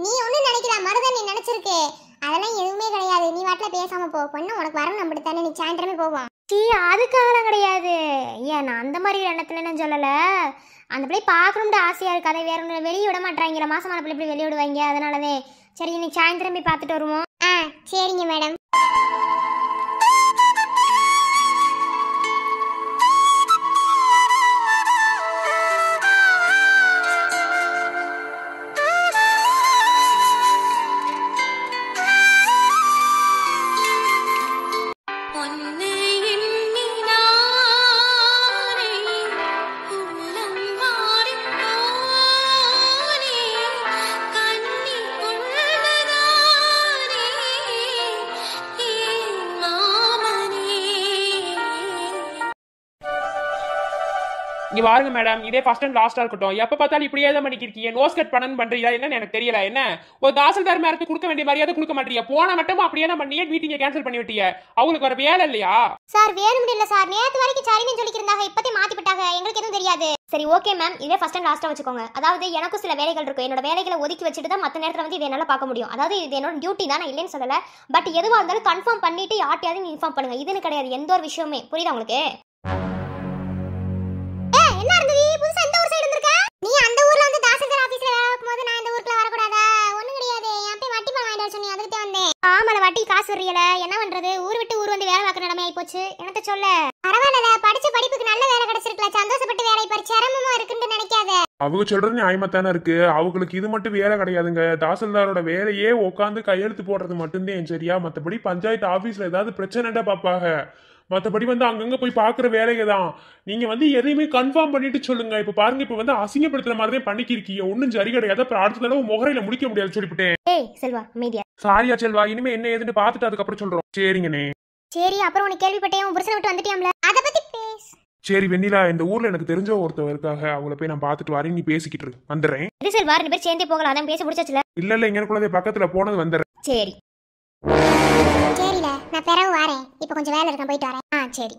நீ ஒன்றும் நினைக்கிறா, மருதண்ணை நினச்சிருக்கு. அதெல்லாம் எதுவுமே கிடையாது. நீ வாட்டில் பேசாமல் போ. பொண்ணு உனக்கு வரணும் அப்படித்தானே? நீ சாயந்தரமே போவோம். சீ அதுக்காகலாம் கிடையாது. ஏன் நான் அந்த மாதிரி எண்ணத்துல நான் சொல்லலை. அந்த பிள்ளை பார்க்கணும்னு ஆசையாக இருக்கு. அதை வேற ஒன்று வெளியே விட மாட்டாங்களா? மாசமான பிள்ளை இப்படி வெளியே விடுவாங்க. அதனாலவே சரி இன்னைக்கு சாயந்தரம் போய் பார்த்துட்டு வருவோம். சரிங்க மேடம். இங்க பாருங்க மேடம், இதே ஃபர்ஸ்ட் அண்ட் லாஸ்டா இருக்கட்டும். எப்ப பார்த்தாலும் இப்படியே தான் பண்ணிக்கிறீங்க. நோஸ் கட் பண்ணன்னு பண்றீங்களா என்னன்னு எனக்கு தெரியல. என்ன ஒரு தாசில்தார் மேரத்துக்கு கொடுக்க வேண்டிய மரியாதை கொடுக்க மாட்டீங்க. போன மட்டும் அப்படியே தான் பண்ணீங்க, மீட்டிங்கை கேன்சல் பண்ணி விட்டீங்க. அவங்களுக்கு வர வேலை இல்லையா? சார் வேணும் இல்ல சார், நேத்து வரைக்கும் சரின்னு சொல்லிக்கிறாங்க, இப்பதே மாத்தி விட்டாங்க. எங்களுக்கு எதுவும் தெரியாது. சரி ஓகே மேம், இதே ஃபர்ஸ்ட் அண்ட் லாஸ்டா வச்சுக்கோங்க. அதாவது எனக்கும் சில வேலைகள் இருக்கும். என்னோட வேலைகளை ஒதுக்கி வச்சுட்டு தான் மற்ற நேரத்தில் வந்து இதை என்னால் பார்க்க முடியும். அதாவது இது என்னோட டியூட்டி தான், நான் இல்லைன்னு சொல்லலை. பட் எதுவாக இருந்தாலும் கன்ஃபார்ம் பண்ணிட்டு யார்ட்டையாவது இன்ஃபார்ம் பண்ணுங்க. இதுன்னு கிடையாது எந்த ஒரு விஷயமே. புரியுதா உங்களுக்கு? என்ன இருந்தது புதுசா இந்த ஊர் சைடு வந்திருக்க? நீ அந்த ஊர்ல வந்து தாசில்தார் ஆபீஸ்ல வேலை பார்க்கும்போது நான் இந்த ஊர்க்குள்ள வரக்கூடாதா? ஒண்ணும் கிடையாது. என் போய் வட்டி பணம் வாங்கிட்டு சொன்னீங்க, அதுக்கு தான் வந்தேன். ஆமால வட்டி காசு வரியல, என்ன பண்றது? ஊர் விட்டு ஊர் வந்து வேலை பார்க்குற நிலைமை ஆயிப்போச்சு. என்னத்த சொல்ல? பரவாயில்ல, படிச்ச படிப்புக்கு நல்ல வேலை கிடைச்சிருக்கல, சந்தோஷப்பட்டு வேலை பாரு. சிரமமா இருக்குன்னு நினைக்காத. அவங்க சொல்றது நியாயமாத்தானே இருக்கு. அவங்களுக்கு இது மட்டும் வேலை கிடையாதுங்க. தாசில்தாரோட வேலையே உட்காந்து கையெழுத்து போடுறது மட்டும்தான் சரியா? மற்றபடி பஞ்சாயத்து ஆபீஸ்ல ஏதாவது பிரச்சனைடா பாப்பாங்க. மற்றபடி வந்து அங்கங்க போய் பாக்குற வேலைங்க தான். நீங்க வந்து எதையுமே கன்ஃபார்ம் பண்ணிட்டு சொல்லுங்க. இப்ப பாருங்க, இப்ப வந்து அசிங்கப்படுத்துற மாதிரி தான் பண்ணிக்கிருக்கீங்க. ஒன்னும் சரி கிடையாது. அப்புறம் அடுத்த தடவை முகரையில முடிக்க முடியாது சொல்லிவிட்டேன். ஏய் செல்வா அமைதியா. சாரியா செல்வா, இனிமே என்ன ஏதுன்னு பாத்துட்டு அதுக்கப்புறம் சொல்றோம். சரிங்கண்ணே. சரி அப்புறம் உனக்கு கேள்விப்பட்டேன், உன் புருஷனை விட்டு வந்துட்டியாம்ல, அத பத்தி பேசு. சரி வெண்ணிலா, இந்த ஊர்ல எனக்கு தெரிஞ்ச ஒருத்தவங்க இருக்காங்க, அவங்கள போய் நான் பாத்துட்டு வரேன். நீ பேசிக்கிட்டு இரு, வந்துடுறேன். இது செல்வா, 2 பேர் சேர்ந்தே போகலாம். அதான் பேச முடிச்சாச்சுல. இல்ல எங்களுக்குள்ளதே பக்கத்துல போனது வந்துடுறேன். சரி சரில, நான் பிறகு வரேன். இப்ப கொஞ்சம் வேலை இருக்கு, போயிட்டு வரேன். சரி.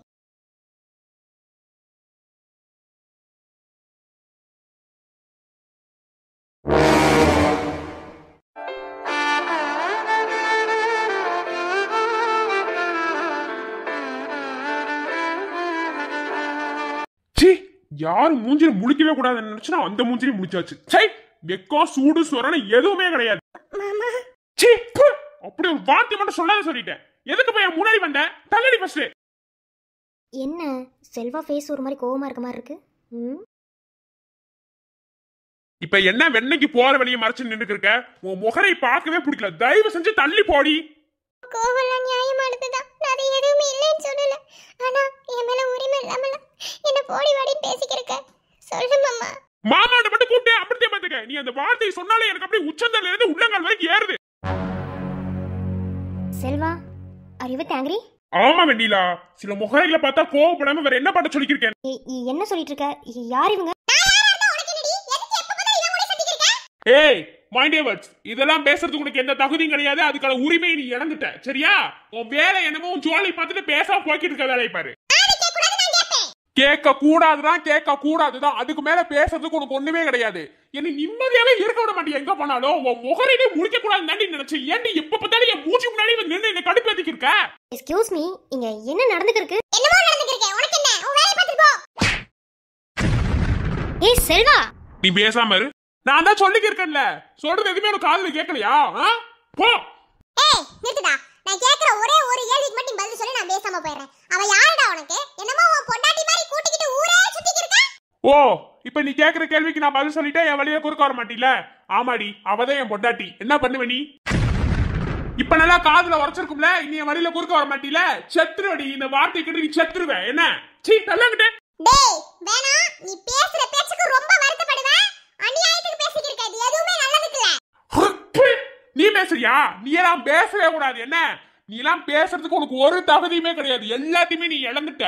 யாரும் மூஞ்சில முழிக்கவே கூடாதுன்னு நினைச்சுனா அந்த மூஞ்சில முழிச்சாச்சு. சை, வெக்கம் சூடு சொரணை எதுவுமே கிடையாது. அப்படி ஒரு வார்த்தை மட்டும் சொல்லாத சொல்லிட்டேன். எதுக்கு போய் முன்னாடி வந்த? தள்ளடி ஃபர்ஸ்ட். என்ன செல்வா ஃபேஸ் ஒரு மாதிரி கோவமா இருக்க மாதிரி இருக்கு. இப்ப என்ன வெண்ணைக்கு போற வழியை மறைச்சு நின்னுட்டு இருக்க? உன் முகரை பார்க்கவே பிடிக்கல. தயவு செஞ்சு தள்ளி போடி. கோவம்லாம் நியாயமானதுதான், நான் எதுவுமே இல்லைன்னு சொல்லல. ஆனா என் மேல உரிமை இல்லாமல என்ன போடி வாடின்னு பேசிக்கிருக்க. சொல்லு மாமா. மாமாட்ட மட்டும் கூப்பிட்டு அப்படியே பாத்துக்க. நீ அந்த வார்த்தையை சொன்னாலே எனக்கு அப்படியே உச்சந்தல இருந்து உள்ளங்கால் வரைக்கும் ஏறுது. Selva, are you with angry? ஆமா வெண்ணிலா, சில முகரைகளை பார்த்தா கோவப்படாம வேற என்ன பண்ண சொல்லிருக்கேன்? என்ன சொல்லிட்டு இருக்க? யார் இவங்க? ஏய் மைண்ட் யுவர் வேர்ட்ஸ், இதெல்லாம் பேசுறதுக்கு உனக்கு எந்த தகுதியும் கிடையாது. அதுக்கான உரிமையை நீ இழந்துட்ட, சரியா? உன் வேலை என்னமோ ஜோலி பார்த்துட்டு பேசாம போய்கிட்டு இருக்க வேலையை பாரு. கேட்க கூடாதுதான், கேட்க கூடாதுதான். அதுக்கு மேல பேசுறதுக்கு உனக்கு ஒண்ணுமே கிடையாது. என்ன நிம்மதியாவே இருக்க விட மாட்டேன். எங்க போனாலும் உன் முகரையே முடிக்க கூடாதுன்னு நினைச்சேன். ஏன்டி எப்ப பார்த்தாலும் என் மூச்சு முன்னாடி வந்து நின்று என்ன கடுப்பேத்திட்டு இருக்க? எக்ஸ்கியூஸ் மீ, இங்க என்ன நடந்துட்டு இருக்கு? என்னமோ நடந்துட்டு இருக்கு. உனக்கு என்ன? உன் வேலைய பார்த்துட்டு போ. ஏய் செல்வா, நீ பேசாம இரு. நான் தான் சொல்லிக்கிருக்கேன்ல, சொல்றது எதுவுமே உனக்கு காதுல கேட்கலையா? போ. ஏய் நிறுத்துடா. நான் கேக்குற ஒரே ஒரு கேள்விக்கு மட்டும் பதில் சொல்லி நான் பேசாம போயிடுறேன். அவ யாருடா உனக்கு? என்னமோ உன் பொண்டாட்டி மாதிரி கூட்டிக்கிட்டு ஊரே சுத்திக்கிட்டு இருக்க? ஓ, இப்ப நீ கேக்குற கேள்விக்கு நான் பதில் சொல்லிட்டேன், என் வழியில குறுக்க வர மாட்டீல? ஆமாடி, அவதான் என் பொண்டாட்டி. என்ன பண்ணுவ நீ? இப்ப நல்லா காதுல உரைச்சிருக்கும்ல, இனி என் வழியில குறுக்க வர மாட்டீல? செத்துருவடி. இந்த வார்த்தை கிட்ட நீ செத்துருவ. என்ன சீ தள்ளங்கிட்ட? டேய் வேணா, நீ பேசுற பேச்சுக்கு ரொம்ப வருத்தப்படுவேன். அநியாயத்துக்கு பேசிக்கிட்டு இருக்க. இது எதுவுமே நல்லதுக்கு இல்ல. நீ பேசுறியா? நீ எல்லாம் பேசவே கூடாது. என்ன நீ எல்லாம் பேசுறதுக்கு உனக்கு ஒரு தகுதியுமே கிடையாது. எல்லாத்தையுமே நீ இழந்துட்ட.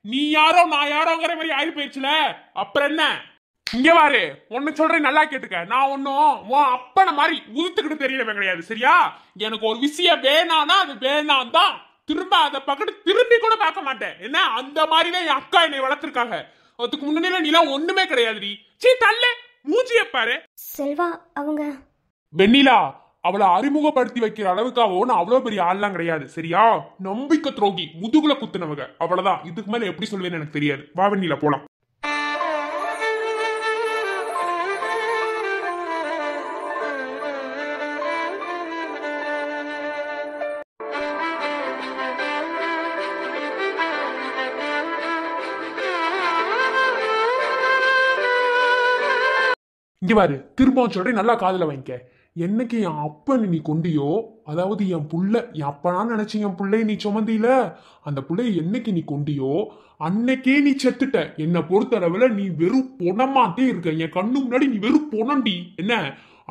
நீ யாரோ நான் யாரோங்கிற மாதிரி ஆகி போயிடுச்சுல, அப்புறம் என்ன? இங்க பாரு, ஒன்னு சொல்றேன், நல்லா கேட்டுக்க. நான் ஒன்னும் அப்பன மாதிரி உதுத்துக்கிட்டு தெரியறவன் கிடையாது, சரியா? எனக்கு ஒரு விஷயம் வேணானா அது வேணாம் தான். திரும்ப அதை பக்கத்து திரும்பி கூட பார்க்க மாட்டேன். என்ன அந்த மாதிரிதான் என் அக்கா என்னை வளர்த்திருக்காங்க. அதுக்கு முன்னாடி நீ எல்லாம் ஒண்ணுமே கிடையாதுடி. சீ தள்ளு, மூஞ்சிய பாரு. செல்வா அவங்க வெண்ணிலா, அவளை அறிமுகப்படுத்தி வைக்கிற அளவுக்கு அவன் அவ்வளவு பெரிய ஆள்லாம் கிடையாது, சரியா? நம்பிக்கை துரோகி, முதுகுல குத்துனவங்க, அவ்வளவுதான். இதுக்கு மேல எப்படி சொல்வேன்னு எனக்கு தெரியாது. வா வெண்ணிலா போலாம். இங்க பாரு, திரும்பவும் சொல்றேன், நல்லா காதுல வாங்கிக்க. என்னைக்கு என் அப்பன் நீ கொண்டியோ, அதாவது என் புள்ள, என் அப்பனான்னு நினைச்சு என் புள்ளைய நீ சுமந்தில, அந்த புள்ளைய என்னைக்கு நீ கொண்டியோ அன்னைக்கே நீ செத்துட்ட. என்னை பொறுத்தளவுல நீ வெறும் பொணமாட்டே இருக்க. என் கண்ணு முன்னாடி நீ வெறும் பொணண்டி. என்ன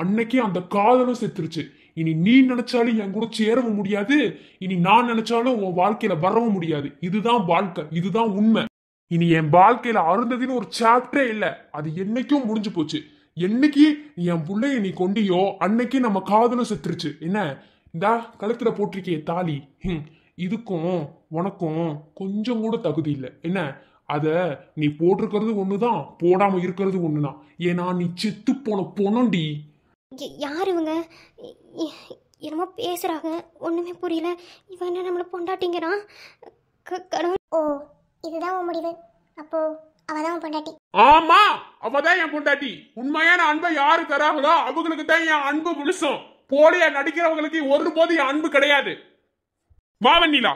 அன்னைக்கே அந்த காதலும் செத்துருச்சு. இனி நீ நினைச்சாலும் என் கூட சேரவும் முடியாது, இனி நான் நினைச்சாலும் உன் வாழ்க்கையில வரவும் முடியாது. இதுதான் வாழ்க்கை, இதுதான் உண்மை. இனி என் வாழ்க்கையில அருந்ததின்னு ஒரு சாப்டரே இல்ல. அது என்னைக்கும் முடிஞ்சு போச்சு. என்னைக்கு என் புள்ளைய நீ கொண்டியோ அன்னைக்கு நம்ம காதலும் செத்துருச்சு. என்ன இந்தா கழுத்துல போட்டிருக்கிய தாலி, இதுக்கும் உனக்கும் கொஞ்சம் கூட தகுதி இல்லை. என்ன அத நீ போட்டிருக்கிறது ஒண்ணுதான், போடாம இருக்கிறது ஒண்ணுதான். ஏன்னா நீ செத்து போன பொணண்டி. யார் இவங்க? என்னமோ பேசுறாங்க, ஒண்ணுமே புரியல. இவன் என்ன நம்மள பொண்டாட்டிங்கிறான்? கடவுள். ஓ இதுதான் உன் முடிவு? அப்போ அவதான் பொண்டாட்டி? ஆமா, அவதான் என் பொண்டாட்டி. உண்மையான அன்பை யாரு தராங்களோ அவங்களுக்கு தான் என் அன்பு முழுசும். போலியா நடிக்கிறவங்களுக்கு ஒருபோது என் அன்பு கிடையாது. வா வெண்ணிலா.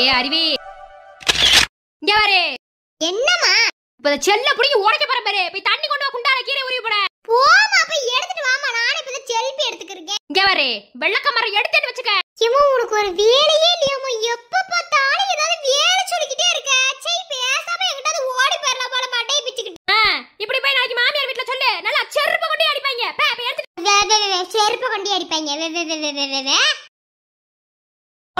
ஏ அருவி, இங்க பாரு. என்னம்மா? இப்ப செல்ல புடிங்கி உடைக்க போற பாரு. போய் தண்ணி கொண்டு வா, குண்டால கீரை உருவி போட. போமா, போய் எடுத்துட்டு வாமா. நானே இப்ப செல்ஃபி எடுத்துக்கிறேன். இங்க பாரு, வெள்ளக்க மரம் எடுத்துட்டு வச்சுக்க. ஏமா உனக்கு ஒரு வேலையே இல்லையாமா? எப்ப பார்த்தாலும் ஏதாவது வேலை சொல்லிக்கிட்டே இருக்க. சை பேசாம என்கிட்ட ஓடி போயிடலாம் போல மாட்டே பிச்சுக்கிட்டு. இப்படி போய் நாளைக்கு மாமியார் வீட்டுல சொல்லு, நல்லா செருப்பு கொண்டு அடிப்பாங்க. செருப்பு கொண்டு அடிப்பாங்க.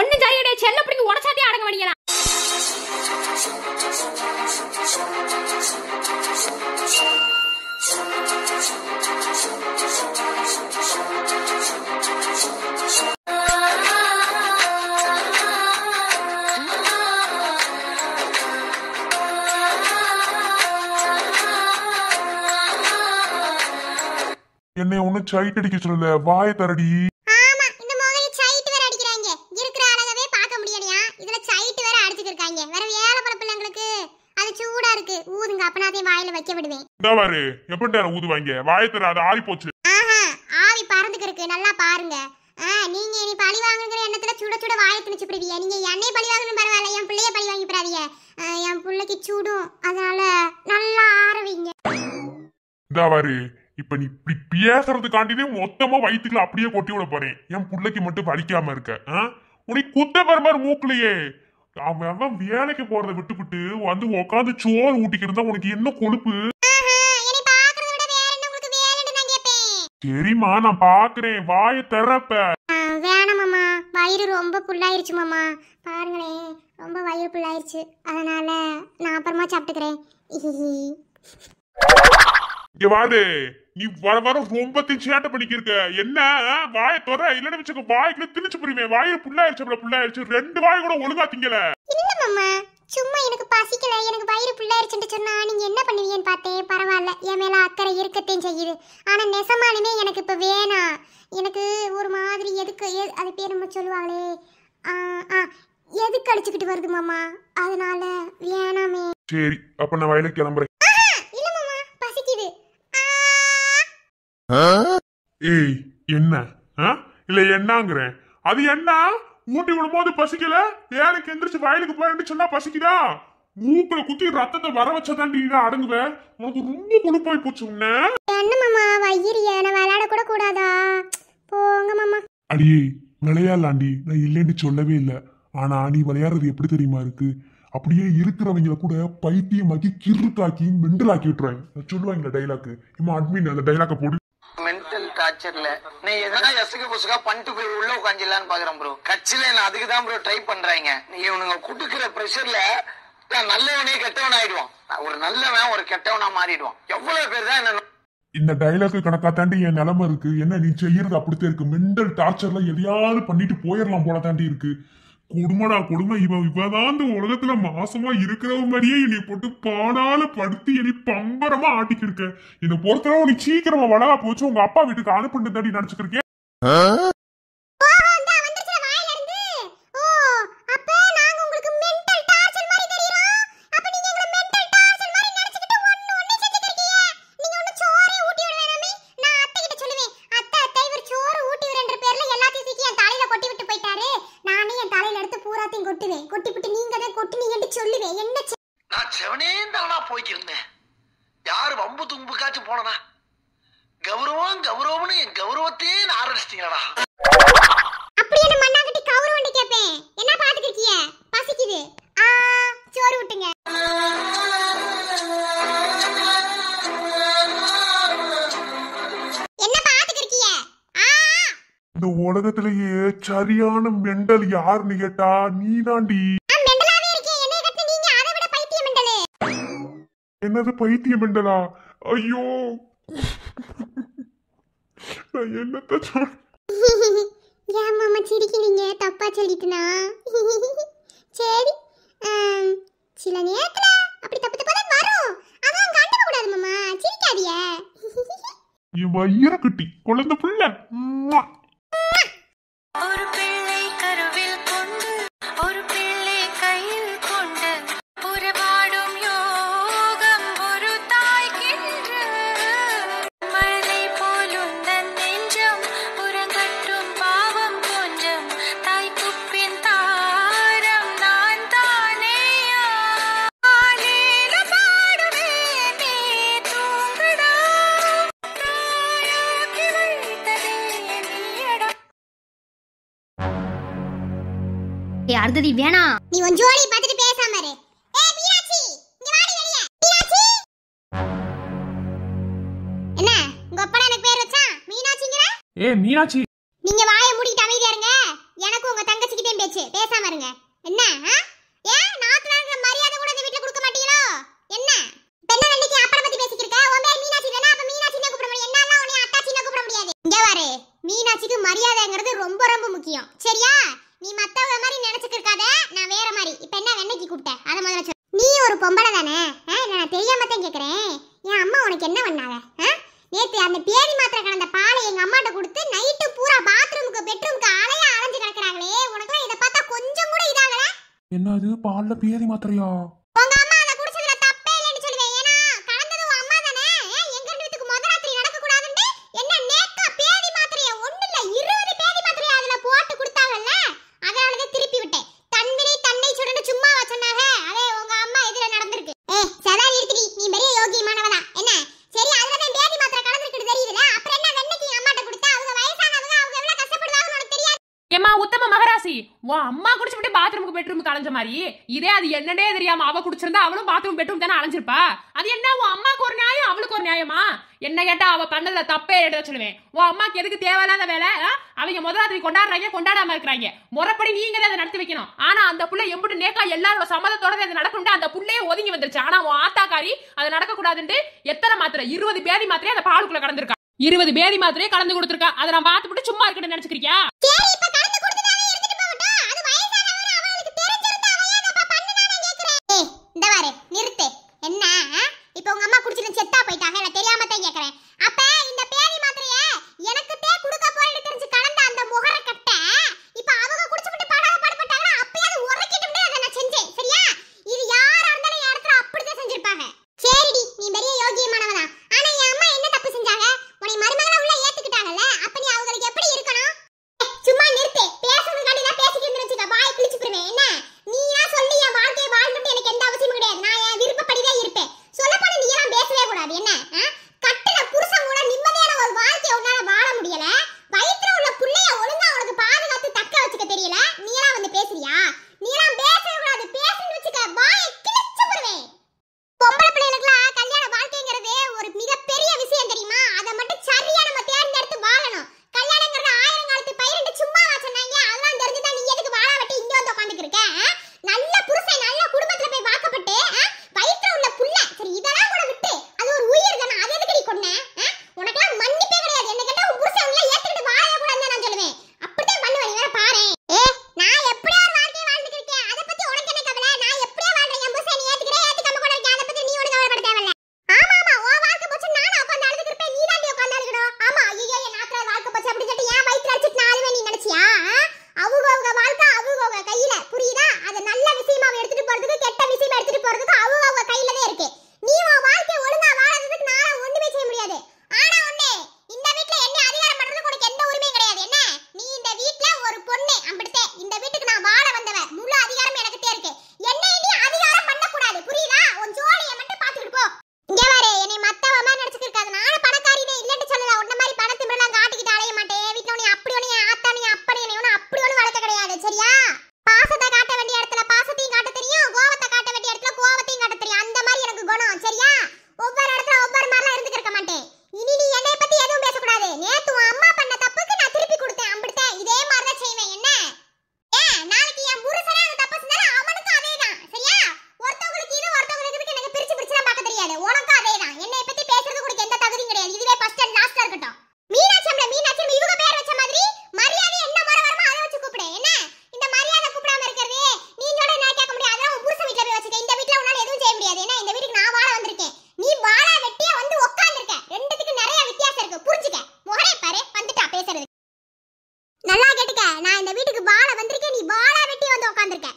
ஒண்ணு சரியாடே, செல்ல புடிங்கி உடச்சாதே அடங்க வேண்டியலாம். என்னை ஒண்ணு சைட் அடிக்க சொல்லல, வாய தரடி. ஆமா, இந்த மோகனி சைட் வேற அடிக்கறாங்க. இருக்கிற அழகவே பார்க்க முடியலையா, இதுல சைட் வேற அடிச்சிட்டு இருக்காங்க. வேற வேலை பழப்பு இல்லங்களுக்கு. அது சூடா இருக்கு. இருக்கு, ஊதுங்க, அப்பனா அதையும் வாயில வைக்க விடுவேன். இந்தாவாரு எப்படி ஊதுவாங்க, வாயத்தர அது ஆறி போச்சு. ஆஹா, ஆவி பறந்துக்கு இருக்கு, நல்லா பாருங்க. நீங்க இனி பழி வாங்குங்கிற எண்ணத்துல சுட சுட வாயை திணிச்சு விடுவீங்க. நீங்க என்னை பழி வாங்கணும் பரவாயில்ல, என் பிள்ளைய பழி வாங்கி போறாதீங்க. என் பிள்ளைக்கு சுடும், அதனால நல்லா ஆரவிங்க. இந்தாவாரு இப்ப நீ இப்படி பேசுறதுக்காண்டிதே மொத்தமா வயிற்றுக்குள்ள அப்படியே கொட்டி விட போறேன். என் பிள்ளைக்கு மட்டும் வலிக்காம இருக்க உனக்கு குத்த பரமாறு மூக்கலையே. அவன் வேலைக்கு போறதை விட்டுவிட்டு வந்து உட்காந்து சோறு ஊட்டிக்கிட்டு உனக்கு என்ன கொழுப்பு? சரிம்மா நான் பாக்குறேன், வாய திறப்ப. வேணாம் மாமா, வயிறு ரொம்ப புல்லாயிருச்சு மாமா. பாருங்களேன், ரொம்ப வயிறு புல்லாயிருச்சு, அதனால நான் அப்புறமா சாப்பிட்டுக்கிறேன். இங்க வாடு, நீ வர வர ரொம்ப சேட்டை பண்ணிக்கிருக்க. என்ன வாய தொற, இல்லன்னு வச்சுக்க வாய்க்குள்ள திணிச்சு போடுவேன். வாயில புல்லாயிருச்சு, 2 வாய் கூட ஒழுங்கா திங்கல. இல்ல மாமா, சும்மா எனக்கு பசிக்கல, எனக்கு வயிறு புல்லாயிருச்சுன்னு சொன்னா நீங்க என்ன பண்ணுவீங்கன்னு பார்த்தேன். பரவாயில்ல, என் மேல அக்கறை இருக்கத்தையும் செய்யுது. ஆனா நெசமாலுமே எனக்கு இப்ப வேணாம். எனக்கு ஒரு மாதிரி எதுக்கு அது பேர் நம்ம சொல்லுவாங்களே, எதுக்கு அடிச்சுக்கிட்டு வருது மாமா, அதனால வேணாமே. சரி அப்ப நான் வயலுக்கு கிளம்புறேன். இல்ல மாமா, பசிக்குது. ஏய் என்ன இல்ல என்னங்கிறேன், அது என்ன ஊட்டி விடும்போது பசிக்கல, வேலைக்கு எந்திரிச்சு வயலுக்கு போறேன்னு சொன்னா பசிக்குதா? மூக்குல குத்தி ரத்தத்தை வர வச்சதாண்டி அடங்குவ. உனக்கு ரொம்ப கொழுப்பாய் போச்சு. என்ன மாமா வயிறு ஏன விளையாட கூட கூடாதா? போங்க மாமா. அடியே விளையாடலாண்டி, நான் இல்லைன்னு சொல்லவே இல்லை. ஆனா நீ விளையாடுறது எப்படி தெரியுமா இருக்கு? அப்படியே இருக்கிறவங்கள கூட பைத்தியமாக்கி கிறுக்காக்கி மெண்டலாக்கி விட்டுருவாங்க. சொல்லுவாங்களா டைலாக், இம்மா அட்மின் அந்த டைலாக்க போடு. மென்டல் டார்ச்சர்ல நீ எதனா எசுக்கு புசுக்கா பண்ணிட்டு போய் உள்ள உட்காந்துலான்னு பாக்குறேன் ப்ரோ. கட்சியில நான் அதுக்கு தான் ப்ரோ ட்ரை பண்றாங்க. நீ இவனுங்க குடுக்கிற பிரஷர்ல நல்லவனே கெட்டவன் ஆயிடுவான். ஒரு நல்லவன் ஒரு கெட்டவனா மாறிடுவான். எவ்வளவு பேர் தான் என்ன இந்த டைலாக் கணக்கா தாண்டி என் நிலைமை இருக்கு. என்ன நீ செய்யறது அப்படித்தான் இருக்கு. மெண்டல் டார்ச்சர்ல எதையாவது பண்ணிட்டு போயிடலாம் போல தாண்டி இருக்கு. கொடுமைடா கொடுமை. இவதான் இந்த உலகத்துல மாசமா இருக்கிறவ மாதிரியே என்னை போட்டு பாடால படுத்தி என்னை பம்பரமா ஆட்டிக்கு இருக்க. என்னை பொறுத்தவரை உனக்கு சீக்கிரமா வளரா போச்சு. உங்க அப்பா வீட்டுக்கு அனுப்பிட்டு தாண்டி நினைச்சுக்கிருக்கேன். போய்க்கிருந்தேன். யாரு வம்பு தும்புக்காச்சும் போனா கௌரவம் கௌரவம்னு என் கௌரவத்தையே ஆரம்பிச்சிட்டீங்களா? அப்படி என்ன மண்ணாங்கட்டி கௌரவம் கேப்பேன். என்ன பாத்துக்கிறிய? பசிக்குது, சோறு விட்டுங்க. என்ன பாத்துக்கிறிய? இந்த உலகத்திலேயே சரியான மெண்டல் யாருன்னு கேட்டா நீ தாண்டி. என்னது பைத்தியம் மெண்டலா? ஐயோ நான் என்னத்த சொல்ல. ஏன் மாமா சிரிக்கிறீங்க? தப்பா சொல்லிட்டுனா? சரி, சில நேரத்துல அப்படி தப்பு தப்பா தான் வரும். அதான் கண்டுக்க கூடாது மாமா, சிரிக்காதீங்க. என் வயிற கட்டி குழந்தை புள்ள. ஒரு பிள்ளை கருவில் கொண்டு ஒரு பிள்ளை கையில் கொண்டு புறபாடும் யோகம் ஒரு தாய்க்கின்று மழை போலும் தன் நெஞ்சம் புறங்கட்டும் பாவம் கொஞ்சம் தாய்க்குப்பின் தாரம் நான் தானேயா ஆலேல பாடுவேன் நீ தூங்குடா தாயாக்கி வைத்ததே நீயடா. அருந்ததி வேணாம். நீ உன் ஜோடி பார்த்துட்டு பேசாம இரு. ஏய் மீனாட்சி, இங்க வாடி வெளிய. மீனாட்சி, என்ன உங்க அப்பா எனக்கு பேர் வச்சா மீனாட்சிங்கற? மீனாட்சி நீங்க வாயை மூடிட்டு அமைதியா இருங்க. எனக்கு உங்க தங்கச்சிக்கிட்டே பேச்சு, பேசாம இருங்க. என்ன ஏன் நாத்துனாங்க மரியாதை கூட இந்த வீட்ல கொடுக்க மாட்டீங்களோ? என்ன பெண்ண வெள்ளிக்கு அப்புறம் பத்தி பேசிக்கிருக்க? உன் பேர் மீனாட்சி தானே, அப்ப மீனாட்சினே கூப்பிட முடியும். என்னால உன்னை அத்தாச்சினே கூப்பிட முடியாது. இங்க பாரு, மீனாட்சிக்கு மரியாதைங்கிறது ரொம்ப ரொம்ப முக்கியம், சரியா? நீ மத்தவங்க மாதிரி நினைச்சிட்டு இருக்காத, நான் வேற மாதிரி. இப்ப என்ன வெண்ணைக்கு கூப்பிட்ட அத முதல்ல சொல்லு. நீ ஒரு பொம்பளை தானே? நான் தெரியாம தான் கேக்குறேன். என் அம்மா உனக்கு என்ன பண்ணாங்க? நேத்து அந்த பேதி மாத்திரை கலந்த பாலை எங்க அம்மாட்ட கொடுத்து நைட்டு பூரா பாத்ரூமுக்கு பெட்ரூமுக்கு அலைய அலைஞ்சு கிடக்குறாங்களே. உனக்கு இத பார்த்தா கொஞ்சம் கூட இதாகல? என்னது பால்ல பேதி மாத்திரையா? உங்க அம்மா அத குடிச்சதுல தப்பே இல்லன்னு உத்தம மகராசி, உன் அம்மா குடிச்சுட்டு பாத்ரூமுக்கு பெட்ரூமுக்கு அலைஞ்ச மாதிரி இதே அது என்னன்னே தெரியாம அவ குடிச்சிருந்தா அவளும் பாத்ரூம் பெட்ரூம் தானே அலைஞ்சிருப்பா. அது என்ன உன் அம்மாக்கு ஒரு நியாயம் அவளுக்கு ஒரு நியாயமா? என்ன கேட்டா அவ பண்ணதுல தப்பே எடுத்து சொல்லுவேன். உன் அம்மாக்கு எதுக்கு தேவையில்லாத வேலை? அவங்க முதலாத்திரி கொண்டாடுறாங்க, கொண்டாடாம இருக்கிறாங்க. முறைப்படி நீங்க அதை நடத்தி வைக்கணும். ஆனா அந்த புள்ள எம்பிட்டு நேக்கா எல்லாரோட சம்மதத்தோட அது நடக்கணும். அந்த புள்ளையே ஒதுங்கி வந்துருச்சு. ஆனா உன் ஆத்தாக்காரி அது நடக்க கூடாதுன்னு எத்தனை மாத்திரை 20 பேதி மாத்திரையே அந்த பாலுக்குள்ள கடந்திருக்கா. 20 பேதி மாத்திரையே கலந்து கொடுத்துருக்கா. அதை நான் பார்த்துட்டு சும்மா இருக்கணும்னு நினைச்சுக்கிறியா? நிறுத்து. என்ன இப்ப உங்க அம்மா குடிச்சிட்டு செத்தா போயிட்டாங்க, இல்ல தெரியாம தான் கேக்குறேன். அப்ப இந்த பேதி மாத்திரைய எனக்கு தே குடுக்க போறேன்னு தெரிஞ்சு கலந்த அந்த முகர கட்ட இப்ப அவங்க குடிச்சிட்டு பாடாத பாடுபட்டாங்க. அப்பயாவது உரைக்கிட்டுமே அதை நான் செஞ்சேன். சரியா? இது யாரா இருந்தாலும் யாரத்துல அப்படிதான் செஞ்சிருப்பாங்க. சரிடி, நீ பெரிய யோகியமானவனா. ஆனா என் அம்மா என்ன தப்பு செஞ்சாங்க? உன்னை மருமகளா உள்ள ஏத்துக்கிட்டாங்கல்ல, அப்ப நீ அவங்களுக்கு எப்படி இருக்கணும்? சும்மா நிறுத்து. பேசுறதுக்காண்டி நான் பேசிட்டு இருந்துச்சுக்க வாய் கிழிச்சு போடுவேன். என்ன நீயா சொல்லி என் வாழ்க்கையை வாழணும்னு எனக்கு எந்த அவசியமும் கிடையாது. நான் என் விருப்பப்படிதான் இருப்பேன். சொல்லப்போனா நீ எல்லாம் பேசவே கூடாது. என்ன கட்டின புருஷன் கூட நிம்மதியான ஒரு வாழ்க்கையை உன்னால வாழ முடியல. வயிற்றுல உள்ள புள்ளைய ஒழுங்கா உனக்கு பாதுகாத்து தக்க வச்சுக்க தெரியல. நீ எல்லாம் வந்து பேசுறியா? நீ எல்லாம் பேசவே கூடாது. பேசுன்னு வச்சுக்க வாயை கிழிச்சு போடுவேன். பொம்பளை பிள்ளைகளுக்குலாம் கல்யாண வாழ்க்கைங்கிறது ஒரு மிகப்பெரிய விஷயம் தெரியுமா? அதை மட்டும் சரியா நம்ம தேர்ந்தெடுத்து வாழணும். கல்யாணங்கிறது ஆயிரங்காலத்து பயிரிட்டு சும்மாவா சொன்னாங்க? அதெல்லாம் தெரிஞ்சுதான் நீ எதுக்கு வாழ வெட்டி இங்க வந்து உட்காந்துட்டு இருக்க? நல்ல புருஷன் நல்ல குடும்பத்துல போய் வாக்கப்பட்டு வயிற்றுல உள்ள புள்ள. சரி, இதெல்லாம் கூட விட்டு அது ஒரு உயிர் தானே, அது எதுக்கு நீ கொன்ன? உனக்கெல்லாம் மன்னிப்பே கிடையாது. என்ன கேட்டா உன் புருஷன் உள்ள ஏத்துக்கிட்டு வாழவே கூடாதுன்னு நான் சொல்லுவேன். அப்படித்தான் பண்ணுவேன். நீ வேற பாரு. நான் எப்படியா ஒரு வாழ்க்கையை வாழ்ந்துட்டு இருக்கேன். அதை பத்தி உனக்கு என்ன கவலை? நான் எப்படியா வாழ்றேன். என் புருஷன் நீ ஏத்துக்கிறேன், ஏத்துக்காம கூட இருக்கேன். அதை பத்தி நீ உனக்கு கவலைப்பட தேவையில்ல. ஆமா ஆமா, உன் வாழ்க்கை போச்சு நானும் உட்காந்து அழுதுட்டு இருப்பேன். நீ தான் உட்காந்து அழுகணும். ஆமா, ஐயோ என் நாத்துல வாழ்க்கை போச்சு அப்படின்னு சொல்லிட்டு என் வயிற்றுல அடிச்சுட்டு நான் அழுவேன் நீ நினைச்சியா? அவங்க வாழ்க்கை அவங்க கையில, புரியுதா? அது நல்ல விஷயமா எடுத்துட்டு போறதுக்கு கெட்ட விஷயமா எடுத்துட்டு போறதுக்கு அவங்க கையில தான் இருக்கு. நீ உன் வாழ்க்கையை ஒழுங்கா வாழறதுக்கு நான் ஒண்ணுமே செய்ய முடியாது. ஆனா ஒண்ணு, இந்த வீட்ல என்ன அதிகாரம் பண்றதுக்கு உனக்கு எந்த உரிமையும் கிடையாது. என்ன நீ இந்த வீட்ல ஒரு பொண்ணு அம்பிட்டே, இந்த வீட்டுக்கு நான் வாழ வந்தவ. முழு அதிகாரம் எனக்கு இருக்கு. என்னை நீ அதிகாரம் பண்ண கூடாது, புரியுதா? உன் ஜோலியை மட்டும் பாத்துக்கிட்டு போ. இங்க பாரு, என்னை மத்தவ மாதிரி நினைச்சிட்டு இருக்காது. நானும் பணக்காரினே இல்லன்னு சொல்லல. உன்ன மாதிரி பணத்து மேலாம் காட்டிக்கிட்டு அலைய மாட்டேன். வீட்ல உன்னை அப்படி ஒண்ணு ஆத்தா நீ அப்படி ஒண்ணு அப்படி ஒண்ணு வளர்க்க கிடையாது. சரியா? பாசத்தை காட்ட வேண்டிய இடத்துல பாசத்தையும் காட்ட தெரியும், கோவத்தை காட்ட வேண்டிய இடத்துல கோவத்தையும் காட்ட தெரியும். அந்த மாதிரி எனக்கு குணம். சரியா? ஒவ்வொரு இடத்துல ஒவ்வொரு மாதிரிலாம் இருந்துக்க மாட்டேன். இனி நீ என்னை பத்தி எதுவும் பேசக்கூடாது. நேத்து உன் அம்மா பண்ண தப்புக்கு நான் திருப்பி கொடுத்தேன் அம்பிட்டேன். இதே மாதிரி தான் செய்வேன். என்ன நாளைக்கு என் புருஷனே அந்த தப்பு செஞ்சாலும் அவனுக்கும் அதேதான். சரியா? ஒருத்தவங்களுக்கு இது ஒருத்தவங்களுக்கு எனக்கு பிரிச்சு பிரிச்சுலாம் பார்க்க தெரியாது. உனக்கும் அதேதான். என்னை பத்தி பேசுறதுக்கு உனக்கு எந்த தகுதியும் கிடையாது. இதுவே ஃபர்ஸ்ட் அண்ட் லாஸ்டா இருக்கட்டும். மீனாட்சி இவங்க பேர் வச்ச மாதிரி மரியாதை என்ன முறை வருமோ அதை வச்சு கூப்பிடு. என்ன இந்த மரியாதை கூப்பிடாம இருக்கிறது நீங்களோட நான் கேட்க முடியாது. அதெல்லாம் உன் புருஷன் வீட்டுல போய் வச்சுக்க. இந்த வீட்டுல உன்னால எதுவும் செய்ய முடியாது. ஏன்னா இந்த வீட்டுக்கு நான் வாழ வந்திருக்கேன். நீ வாழ வெட்டியா வந்து உட்கார்ந்துருக்க. ரெண்டுத்துக்கு நிறைய வித்தியாசம் இருக்கு, புரிஞ்சுக்க. முகரே பாரு வந்துட்டா பேசுறது. நல்லா கேட்டுக்க. நான் இந்த வீட்டுக்கு வாழ வந்திருக்கேன். நீ வாழ வெட்டி வந்து உட்கார்ந்துருக்க.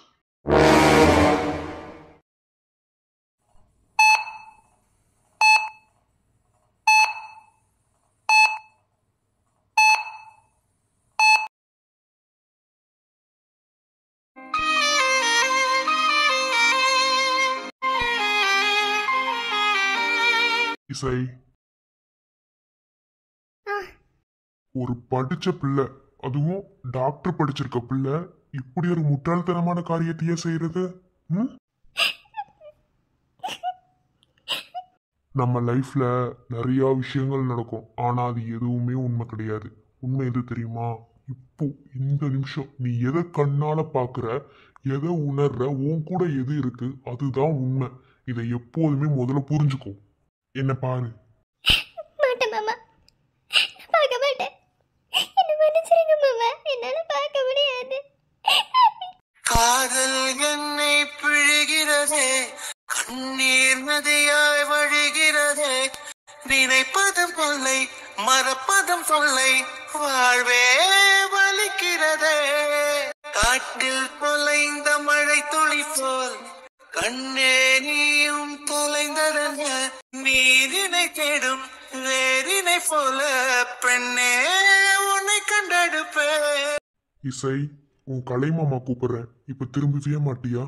இசை, ஒரு படிச்ச பிள்ளை, அதுவும் டாக்டர் படிச்சிருக்க பிள்ளை இப்படி ஒரு முட்டாள்தனமான காரியத்தையே செய்யறது? நம்ம லைஃப்ல நிறைய விஷயங்கள் நடக்கும். ஆனா அது எதுவுமே உண்மை கிடையாது. உண்மை எது தெரியுமா? இப்போ இந்த நிமிஷம் நீ எதை கண்ணால பாக்குற, எதை உணர்ற, உன் கூட எது இருக்கு, அதுதான் உண்மை. இதை எப்போதுமே முதல்ல புரிஞ்சுக்கோ. என்ன பாரு. மாட்டேன் மாமா, பார்க்க மாட்டேன். என்ன மன்னிச்சிருங்க மாமா, என்னால பார்க்க முடியாது. காதல் என்னை பிழிகிறதே, கண்ணீர் நதியாய் வழிகிறதே. நினைப்பதும் தொல்லை, மறப்பதும் தொல்லை, வாழ்வே வலிக்கிறதே. காட்டில் தொலைந்த மழை துளி போல் கண்ணே நீயும் தொலைந்ததென்ன. நீரினை தேடும் வேரினை போல பெண்ணே உன்னை கண்டெடுப்பே. இசை, உன் கலைமாமா கூப்பிடுறேன். இப்ப திரும்பவே மாட்டியா?